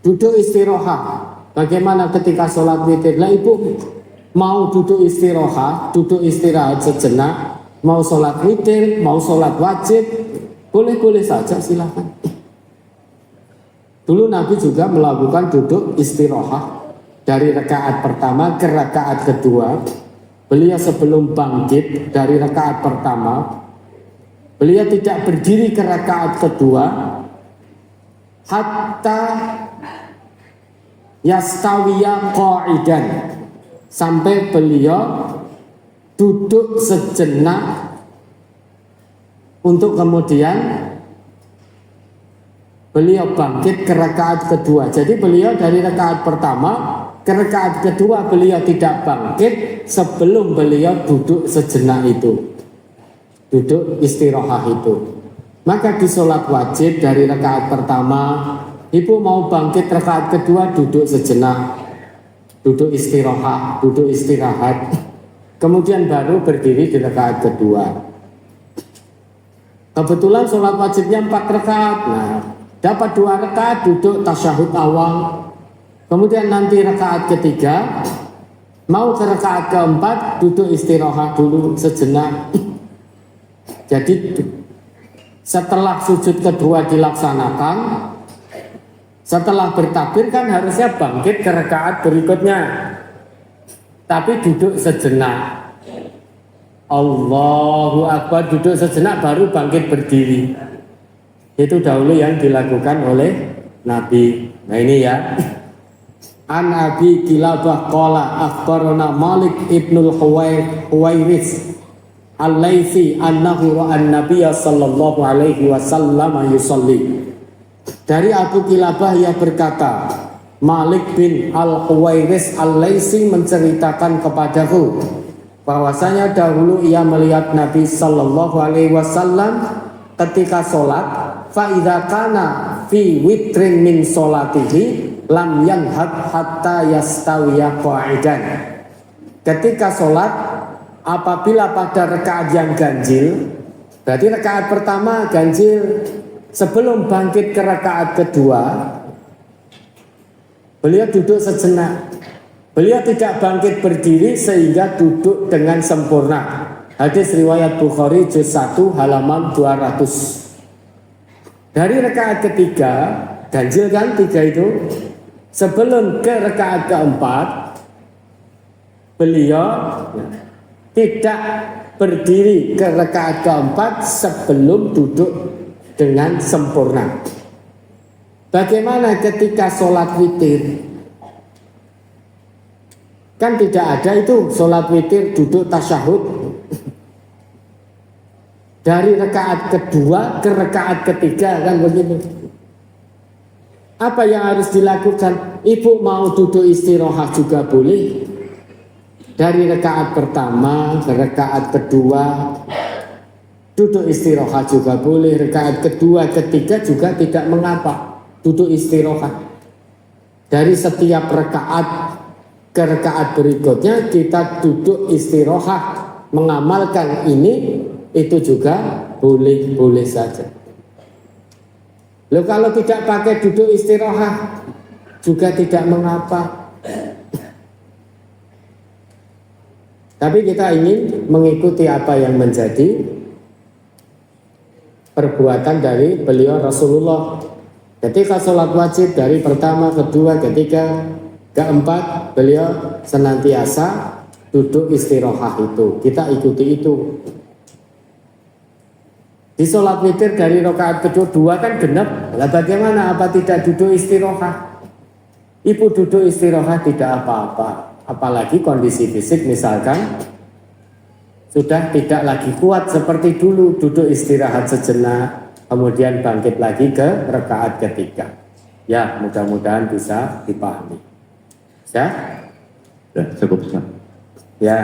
duduk istirahat. Bagaimana ketika sholat witir? Lah ibu mau duduk istirahat sejenak, mau sholat witir, mau sholat wajib, boleh-boleh saja, silakan. Dulu Nabi juga melakukan duduk istirahat dari rakaat pertama ke rakaat kedua. Beliau sebelum bangkit dari rakaat pertama, beliau tidak berdiri ke rakaat kedua hatta yastawiya qa'idan, sampai beliau duduk sejenak untuk kemudian beliau bangkit ke rakaat kedua. Jadi beliau dari rakaat pertama ke rakaat kedua beliau tidak bangkit sebelum beliau duduk sejenak itu, duduk istirahat itu. Maka di sholat wajib dari rakaat pertama, ibu mau bangkit rakaat kedua duduk sejenak, duduk istirahat, kemudian baru berdiri di rakaat kedua. Kebetulan sholat wajibnya 4 rakaat, nah dapat 2 rakaat duduk tasyahud awal, kemudian nanti rakaat ketiga mau ke rakaat keempat duduk istirahat dulu sejenak. Jadi setelah sujud kedua dilaksanakan, setelah bertakbir kan harusnya bangkit ke rakaat berikutnya, tapi duduk sejenak. Allahu Akbar, duduk sejenak baru bangkit berdiri. Itu dahulu yang dilakukan oleh Nabi. Nah ini ya. An Abi Kilabah qala akhbarana Malik ibnul Huwairis Al-Laitsi annahu ra'an Nabiyya sallallahu alaihi wasallam yusalli. Dari Abu Kilabah ia berkata, Malik bin Al-Huwairis Al-Laitsi menceritakan kepadaku bahwasanya dahulu ia melihat Nabi sallallahu alaihi wasallam ketika sholat, fa idza kana fi witrin min sholatihi lam yanhad hatta yastawiya qa'idan. Ketika sholat, apabila pada rakaat yang ganjil, berarti rakaat pertama ganjil, sebelum bangkit ke rakaat kedua, beliau duduk sejenak. Beliau tidak bangkit berdiri sehingga duduk dengan sempurna. Hadis riwayat Bukhari juz 1 halaman 200. Dari rakaat ketiga, ganjil kan 3 itu, sebelum ke rakaat keempat, beliau tidak berdiri ke rakaat keempat sebelum duduk dengan sempurna. Bagaimana ketika sholat witir? Kan tidak ada itu sholat witir duduk tasyahud dari rakaat kedua ke rakaat ketiga, kan begitu. Apa yang harus dilakukan? Ibu mau duduk istirahat juga boleh. Dari rakaat pertama ke rakaat kedua duduk istirahat juga boleh. Rakaat kedua, ketiga juga tidak mengapa, duduk istirahat. Dari setiap rakaat ke rakaat berikutnya kita duduk istirahat, mengamalkan ini, itu juga boleh-boleh saja. Loh, kalau tidak pakai duduk istirahat juga tidak mengapa. Tapi kita ingin mengikuti apa yang menjadi perbuatan dari beliau Rasulullah. Ketika sholat wajib dari pertama, kedua, ketiga, keempat, beliau senantiasa duduk istirahat itu. Kita ikuti itu. Di sholat witir dari rakaat kedua kan genap. Lah bagaimana, apa tidak duduk istirahat? Ibu duduk istirahat tidak apa-apa. Apalagi kondisi fisik misalkan sudah tidak lagi kuat seperti dulu, duduk istirahat sejenak, kemudian bangkit lagi ke rakaat ketiga. Ya, mudah-mudahan bisa dipahami. Ya? Ya, cukup. Ya.